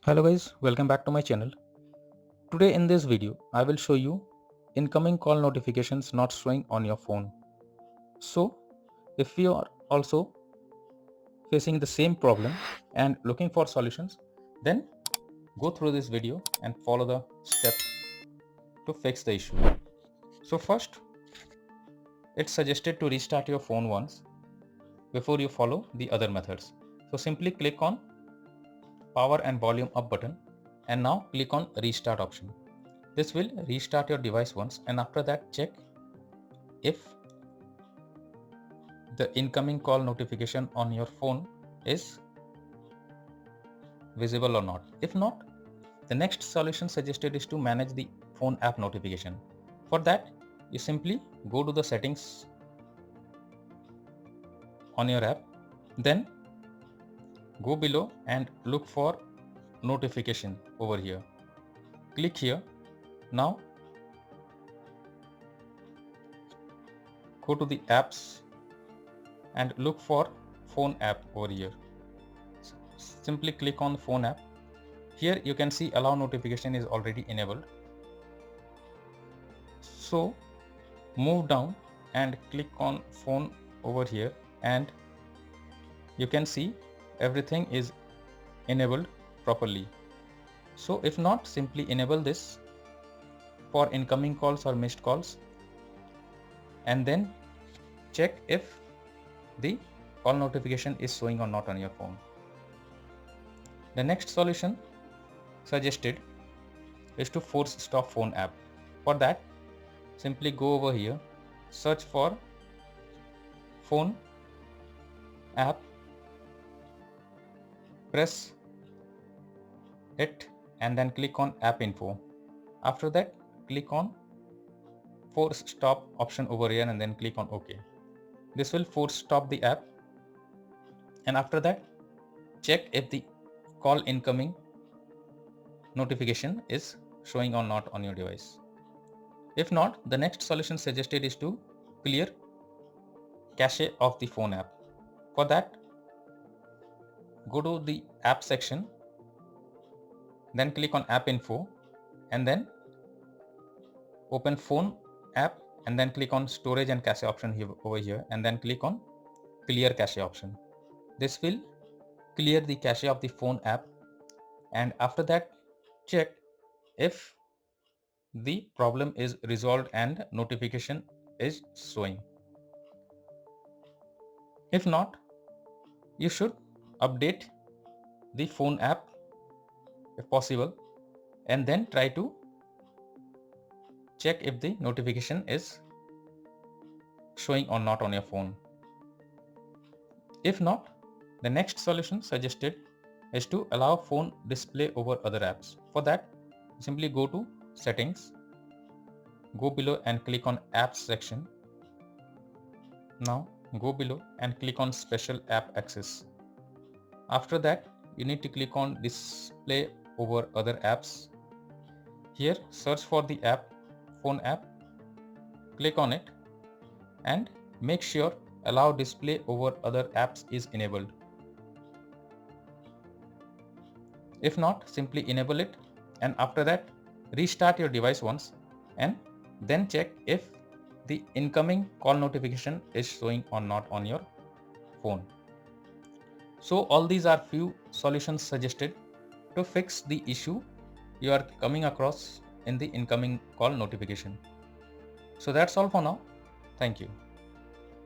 Hello guys, welcome back to my channel. Today in this video, I will show you incoming call notifications not showing on your phone. So, if you are also facing the same problem and looking for solutions, then go through this video and follow the steps to fix the issue. So first, it's suggested to restart your phone once before you follow the other methods. So simply click on power and volume up button and now click on restart option. This will restart your device once, and after that check if the incoming call notification on your phone is visible or not. If not, the next solution suggested is to manage the phone app notification. For that, you simply go to the settings on your app, then go below and look for notification over here. Click here. Now go to the apps and look for phone app over here. Simply click on the phone app. Here you can see allow notification is already enabled. So move down and click on phone over here, and you can see everything is enabled properly. So if not, simply enable this for incoming calls or missed calls, and then check if the call notification is showing or not on your phone. The next solution suggested is to force stop phone app. For that, simply go over here, search for phone app, press it and then click on app info. After that, click on force stop option over here and then click on OK. This will force stop the app, and after that check if the call incoming notification is showing or not on your device. If not, the next solution suggested is to clear cache of the phone app. For that, go to the app section, then click on app info and then open phone app and then click on storage and cache option here over here and then click on clear cache option. This will clear the cache of the phone app, and after that check if the problem is resolved and notification is showing. If not, you should update the phone app if possible and then try to check if the notification is showing or not on your phone. If not, the next solution suggested is to allow phone display over other apps. For that, simply go to settings, go below and click on apps section. Now go below and click on special app access. After that, you need to click on display over other apps. Here search for the app, phone app, click on it and make sure allow display over other apps is enabled. If not, simply enable it, and after that restart your device once and then check if the incoming call notification is showing or not on your phone. So all these are few solutions suggested to fix the issue you are coming across in the incoming call notification. So that's all for now. Thank you.